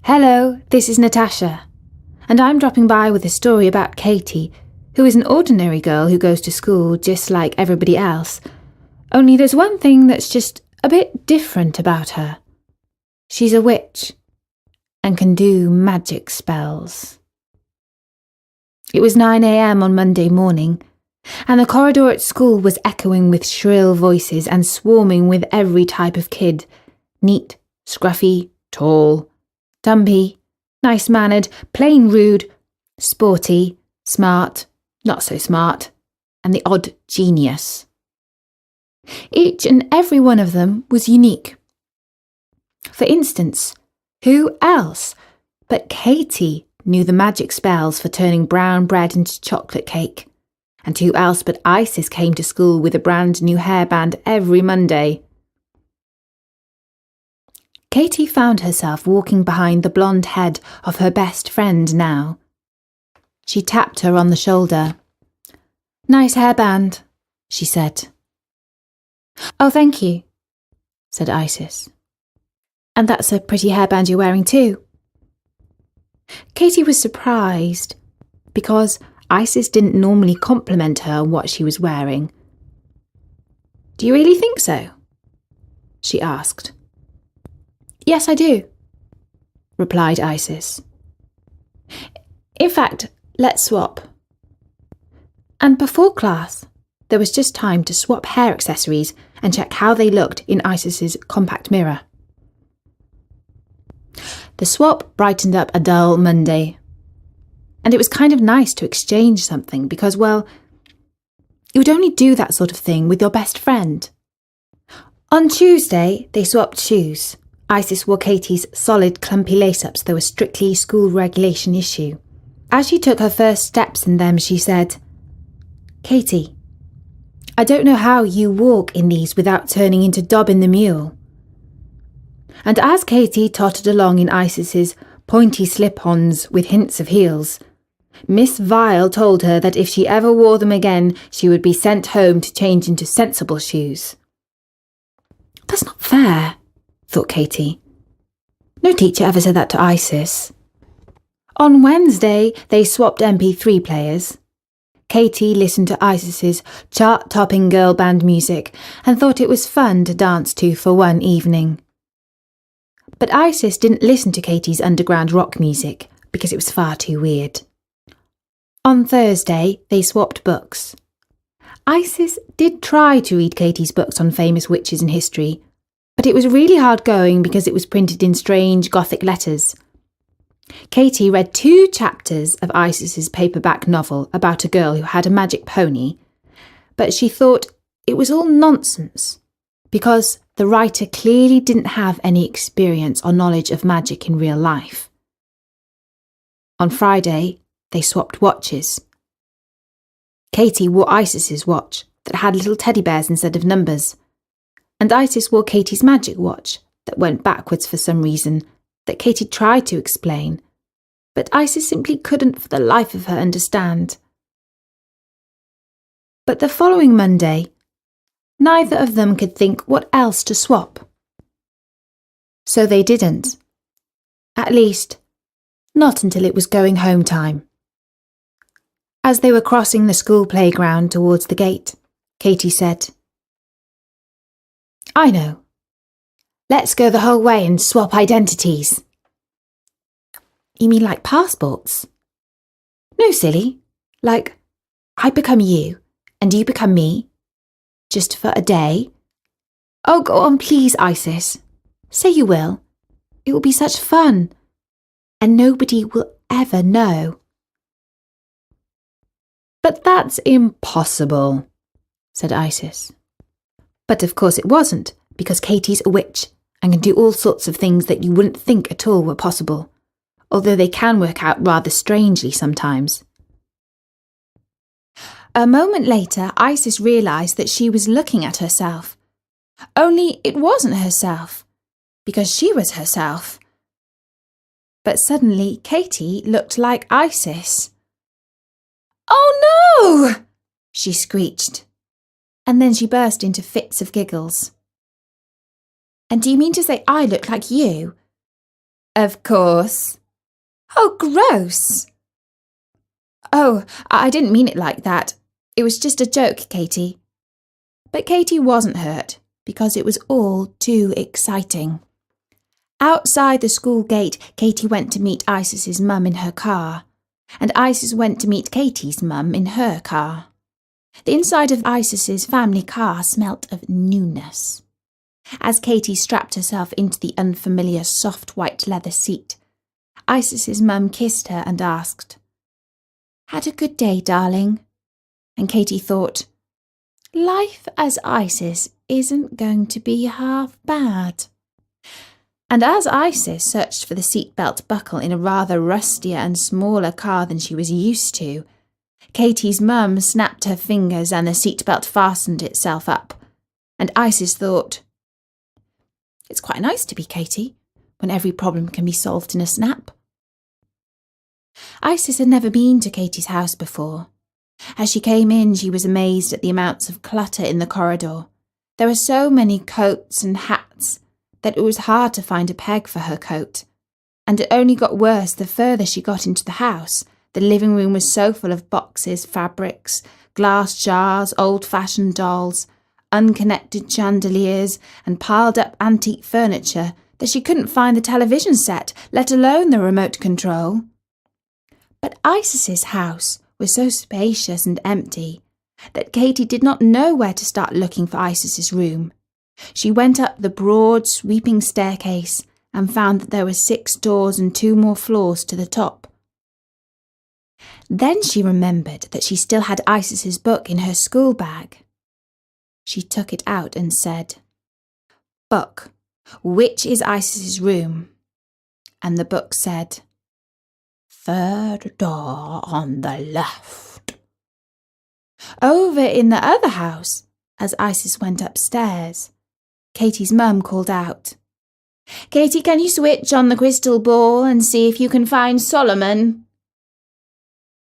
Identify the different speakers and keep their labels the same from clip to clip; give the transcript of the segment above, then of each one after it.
Speaker 1: Hello, this is Natasha, and I'm dropping by with a story about Katie, who is an ordinary girl who goes to school just like everybody else. Only there's one thing that's just a bit different about her. She's a witch and can do magic spells. It was 9 a.m. on Monday morning, and the corridor at school was echoing with shrill voices and swarming with every type of kid. Neat, scruffy, tall, dumpy, nice-mannered, plain rude, sporty, smart, not so smart, and the odd genius. Each and every one of them was unique. For instance, who else but Katie knew the magic spells for turning brown bread into chocolate cake? And who else but Isis came to school with a brand new hairband every Monday? Katie found herself walking behind the blonde head of her best friend now. She tapped her on the shoulder. "Nice hairband," she said. "Oh, thank you," said Isis. "And that's a pretty hairband you're wearing too." Katie was surprised because Isis didn't normally compliment her on what she was wearing. "Do you really think so?" she asked. "Yes, I do," replied Isis. "In fact, let's swap." And before class, there was just time to swap hair accessories and check how they looked in Isis's compact mirror. The swap brightened up a dull Monday. And it was kind of nice to exchange something because, well, you would only do that sort of thing with your best friend. On Tuesday, they swapped shoes. Isis wore Katie's solid, clumpy lace-ups that were strictly school regulation issue. As she took her first steps in them, she said, "Katie, I don't know how you walk in these without turning into Dobbin the Mule." And as Katie tottered along in Isis's pointy slip-ons with hints of heels, Miss Vile told her that if she ever wore them again, she would be sent home to change into sensible shoes. "That's not fair," thought Katie. No teacher ever said that to Isis. On Wednesday, they swapped MP3 players. Katie listened to Isis's chart-topping girl band music and thought it was fun to dance to for one evening. But Isis didn't listen to Katie's underground rock music because it was far too weird. On Thursday, they swapped books. Isis did try to read Katie's books on famous witches in history, but it was really hard going because it was printed in strange Gothic letters. Katie read 2 chapters of Isis's paperback novel about a girl who had a magic pony, but she thought it was all nonsense because the writer clearly didn't have any experience or knowledge of magic in real life. On Friday, they swapped watches. Katie wore Isis's watch that had little teddy bears instead of numbers, and Isis wore Katie's magic watch that went backwards for some reason that Katie tried to explain, but Isis simply couldn't for the life of her understand. But the following Monday, neither of them could think what else to swap. So they didn't. At least, not until it was going home time. As they were crossing the school playground towards the gate, Katie said, "I know. Let's go the whole way and swap identities." "You mean like passports?" "No, silly. Like, I become you, and you become me. Just for a day." "Oh, go on, please, Isis. Say you will. It will be such fun. And nobody will ever know." "But that's impossible," said Isis. But of course it wasn't, because Katie's a witch and can do all sorts of things that you wouldn't think at all were possible, although they can work out rather strangely sometimes. A moment later, Isis realised that she was looking at herself. Only it wasn't herself, because she was herself. But suddenly Katie looked like Isis. "Oh no!" she screeched, and then she burst into fits of giggles. "And do you mean to say I look like you?" Of course. Oh, gross! Oh, I didn't mean it like that. It was just a joke, Katie. But Katie wasn't hurt, because it was all too exciting. Outside the school gate, Katie went to meet Isis's mum in her car, and Isis went to meet Katie's mum in her car. The inside of Isis's family car smelt of newness. As Katie strapped herself into the unfamiliar soft white leather seat, Isis's mum kissed her and asked, "Had a good day, darling?" And Katie thought, life as Isis isn't going to be half bad. And as Isis searched for the seatbelt buckle in a rather rustier and smaller car than she was used to, Katie's mum snapped her fingers and the seatbelt fastened itself up. And Isis thought, it's quite nice to be Katie, when every problem can be solved in a snap. Isis had never been to Katie's house before. As she came in, she was amazed at the amounts of clutter in the corridor. There were so many coats and hats that it was hard to find a peg for her coat. And it only got worse the further she got into the house. The living room was so full of boxes, fabrics, glass jars, old-fashioned dolls, unconnected chandeliers, and piled-up antique furniture that she couldn't find the television set, let alone the remote control. But Isis's house was so spacious and empty that Katie did not know where to start looking for Isis's room. She went up the broad, sweeping staircase and found that there were 6 doors and 2 more floors to the top. Then she remembered that she still had Isis's book in her school bag. She took it out and said, "Book, which is Isis's room?" And the book said, "3rd door on the left." Over in the other house, as Isis went upstairs, Katie's mum called out, "Katie, can you switch on the crystal ball and see if you can find Solomon?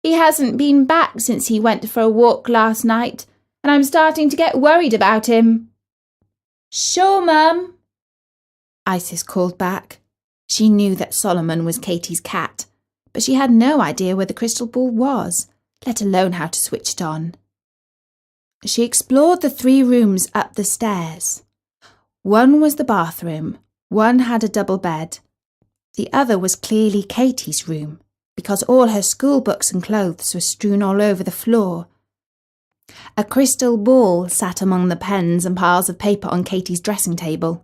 Speaker 1: He hasn't been back since he went for a walk last night, and I'm starting to get worried about him." "Sure, Mum," Isis called back. She knew that Solomon was Katie's cat, but she had no idea where the crystal ball was, let alone how to switch it on. She explored the 3 rooms up the stairs. One was the bathroom, one had a double bed. The other was clearly Katie's room, because all her school books and clothes were strewn all over the floor. A crystal ball sat among the pens and piles of paper on Katie's dressing table.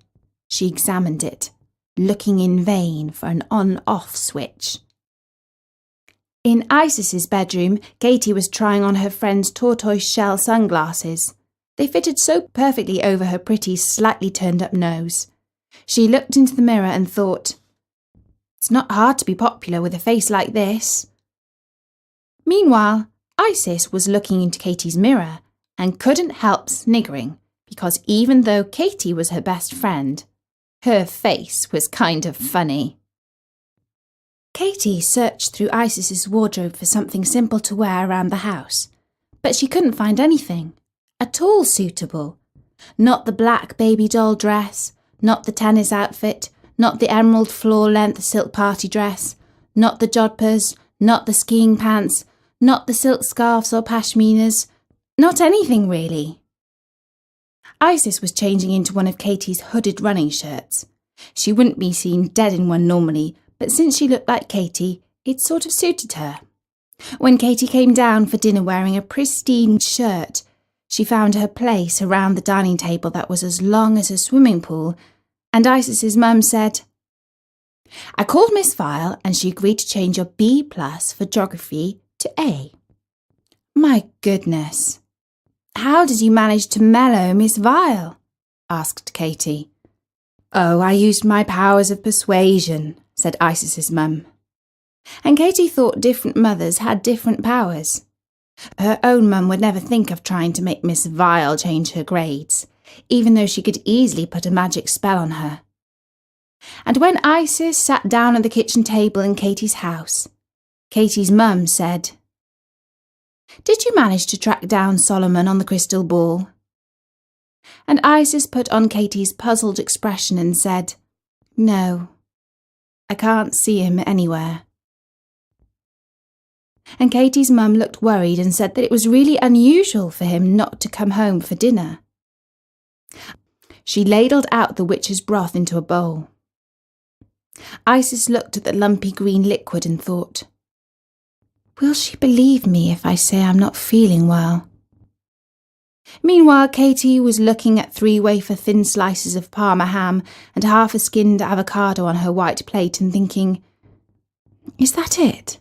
Speaker 1: She examined it, looking in vain for an on-off switch. In Isis's bedroom, Katie was trying on her friend's tortoise-shell sunglasses. They fitted so perfectly over her pretty, slightly turned-up nose. She looked into the mirror and thought, it's not hard to be popular with a face like this. Meanwhile, Isis was looking into Katie's mirror and couldn't help sniggering, because even though Katie was her best friend, her face was kind of funny. Katie searched through Isis's wardrobe for something simple to wear around the house, but she couldn't find anything at all suitable. Not the black baby doll dress, not the tennis outfit, not the emerald floor-length silk party dress, not the jodhpurs, not the skiing pants, not the silk scarves or pashminas, not anything really. Isis was changing into one of Katie's hooded running shirts. She wouldn't be seen dead in one normally, but since she looked like Katie, it sort of suited her. When Katie came down for dinner wearing a pristine shirt, she found her place around the dining table that was as long as a swimming pool, and Isis's mum said, "I called Miss Vile and she agreed to change your B+ for geography to A." "My goodness, how did you manage to mellow Miss Vile?" asked Katie. "Oh, I used my powers of persuasion," said Isis's mum. And Katie thought different mothers had different powers. Her own mum would never think of trying to make Miss Vile change her grades, even though she could easily put a magic spell on her. And when Isis sat down at the kitchen table in Katie's house, Katie's mum said, "Did you manage to track down Solomon on the crystal ball?" And Isis put on Katie's puzzled expression and said, "No." I can't see him anywhere." And Katie's mum looked worried and said that it was really unusual for him not to come home for dinner. She ladled out the witch's broth into a bowl. Isis looked at the lumpy green liquid and thought, "Will she believe me if I say I'm not feeling well?" Meanwhile, Katie was looking at 3 wafer-thin slices of Parma ham and half a skinned avocado on her white plate and thinking, "Is that it?"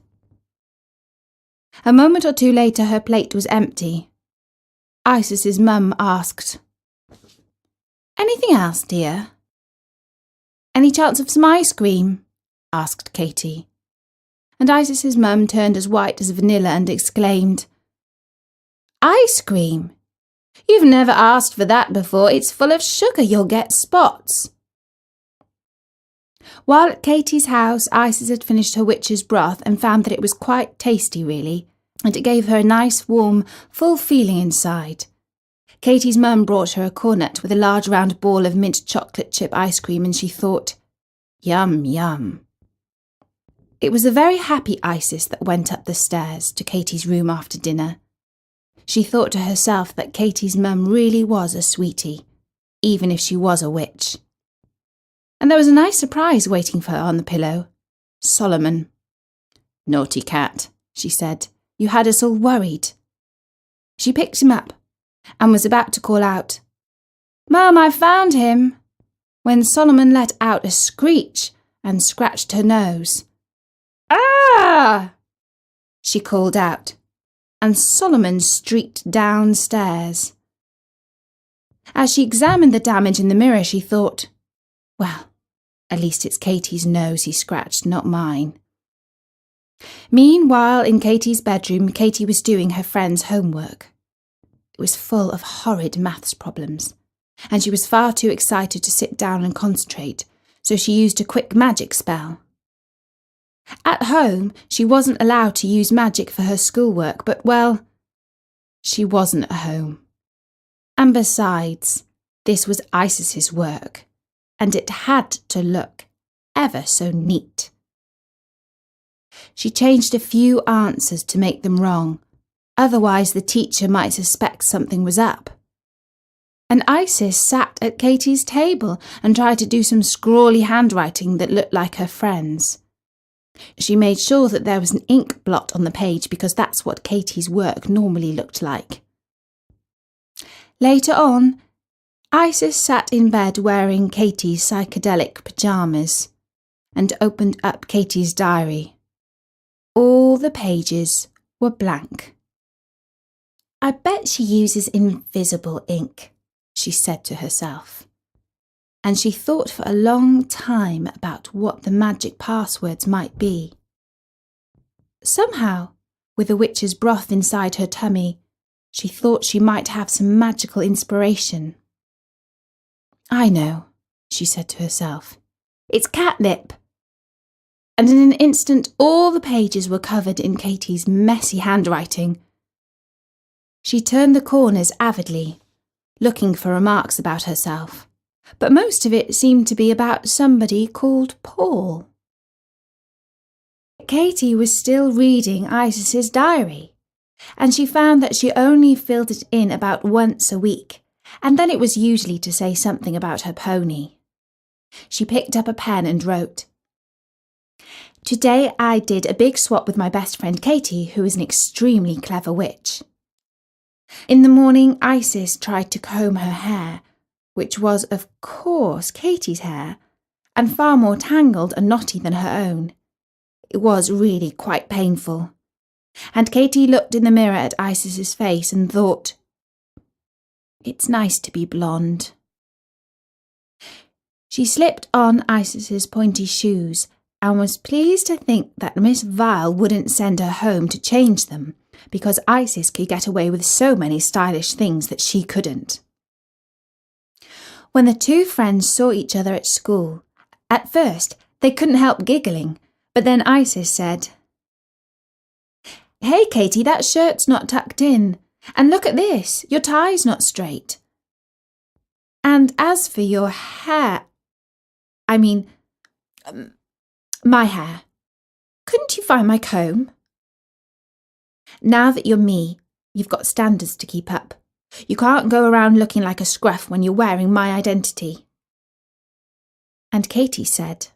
Speaker 1: A moment or two later, her plate was empty. Isis's mum asked, "Anything else, dear?" "Any chance of some ice cream?" asked Katie. And Isis's mum turned as white as vanilla and exclaimed, "Ice cream? You've never asked for that before. It's full of sugar. You'll get spots." While at Katie's house, Isis had finished her witch's broth and found that it was quite tasty, really, and it gave her a nice, warm, full feeling inside. Katie's mum brought her a cornet with a large round ball of mint chocolate chip ice cream, and she thought, "Yum, yum." It was a very happy Isis that went up the stairs to Katie's room after dinner. She thought to herself that Katie's mum really was a sweetie, even if she was a witch. And there was a nice surprise waiting for her on the pillow. Solomon. "Naughty cat," she said. "You had us all worried." She picked him up and was about to call out, "Mum, I found him," when Solomon let out a screech and scratched her nose. "Ah!" she called out, and Solomon streaked downstairs. As she examined the damage in the mirror, she thought, "Well, at least it's Katie's nose he scratched, not mine." Meanwhile, in Katie's bedroom, Katie was doing her friend's homework. It was full of horrid maths problems, and she was far too excited to sit down and concentrate, so she used a quick magic spell. At home, she wasn't allowed to use magic for her schoolwork, but, well, she wasn't at home. And besides, this was Isis's work, and it had to look ever so neat. She changed a few answers to make them wrong, otherwise the teacher might suspect something was up. And Isis sat at Katie's table and tried to do some scrawly handwriting that looked like her friend's. She made sure that there was an ink blot on the page because that's what Katie's work normally looked like. Later on, Isis sat in bed wearing Katie's psychedelic pyjamas and opened up Katie's diary. All the pages were blank. "I bet she uses invisible ink," she said to herself. And she thought for a long time about what the magic passwords might be. Somehow, with the witch's broth inside her tummy, she thought she might have some magical inspiration. "I know," she said to herself. "It's catnip." And in an instant, all the pages were covered in Katie's messy handwriting. She turned the corners avidly, looking for remarks about herself, but most of it seemed to be about somebody called Paul. Katie was still reading Isis's diary, and she found that she only filled it in about once a week, and then it was usually to say something about her pony. She picked up a pen and wrote, "Today I did a big swap with my best friend Katie, who is an extremely clever witch. In the morning, Isis tried to comb her hair, which was, of course, Katie's hair, and far more tangled and knotty than her own. It was really quite painful. And Katie looked in the mirror at Isis's face and thought, it's nice to be blonde." She slipped on Isis's pointy shoes and was pleased to think that Miss Vile wouldn't send her home to change them, because Isis could get away with so many stylish things that she couldn't. When the two friends saw each other at school, at first they couldn't help giggling, but then Isis said, "Hey, Katie, that shirt's not tucked in. And look at this, your tie's not straight. And as for your hair, My hair. Couldn't you find my comb? Now that you're me, you've got standards to keep up. You can't go around looking like a scruff when you're wearing my identity. And Katie said,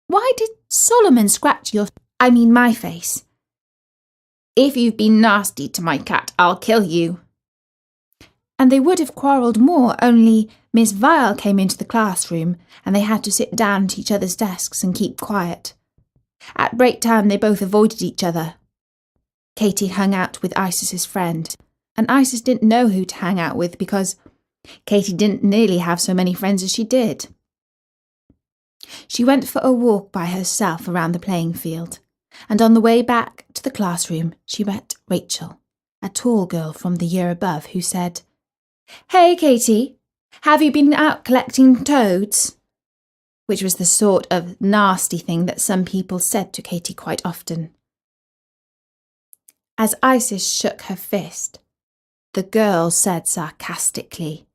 Speaker 1: Why did Solomon scratch my face? If you've been nasty to my cat, I'll kill you. And they would have quarrelled more, only Miss Vile came into the classroom and they had to sit down at each other's desks and keep quiet. At break time, they both avoided each other. Katie hung out with Isis's friend, and Isis didn't know who to hang out with because Katie didn't nearly have so many friends as she did. She went for a walk by herself around the playing field, and on the way back to the classroom, she met Rachel, a tall girl from the year above, who said, Hey, Katie, have you been out collecting toads? Which was the sort of nasty thing that some people said to Katie quite often. As Isis shook her fist, the girl said sarcastically,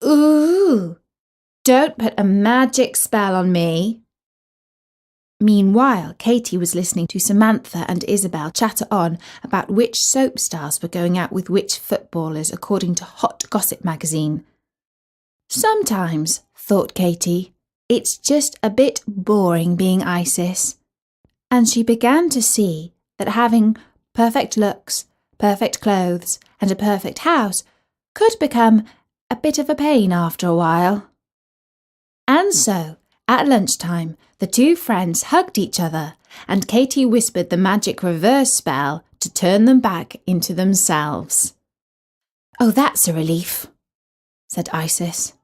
Speaker 1: Ooh, don't put a magic spell on me. Meanwhile, Katie was listening to Samantha and Isabel chatter on about which soap stars were going out with which footballers according to Hot Gossip magazine. Sometimes, thought Katie, it's just a bit boring being Isis. And she began to see that having perfect looks, perfect clothes, and a perfect house could become a bit of a pain after a while. And so, at lunchtime, the two friends hugged each other, and Katie whispered the magic reverse spell to turn them back into themselves. Oh, that's a relief, said Isis,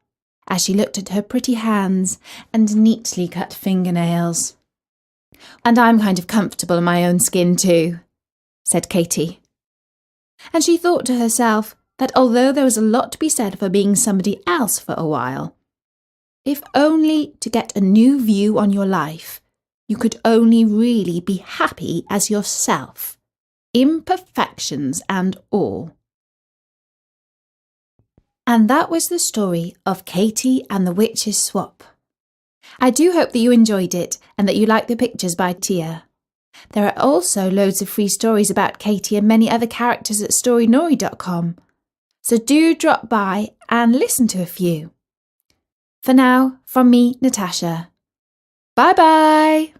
Speaker 1: as she looked at her pretty hands and neatly cut fingernails. And I'm kind of comfortable in my own skin too, said Katie. And she thought to herself that although there was a lot to be said for being somebody else for a while, if only to get a new view on your life, you could only really be happy as yourself, imperfections and all. And that was the story of Katie and the Witch's Swap. I do hope that you enjoyed it and that you liked the pictures by Tia. There are also loads of free stories about Katie and many other characters at storynori.com, so do drop by and listen to a few. For now, from me, Natasha. Bye-bye!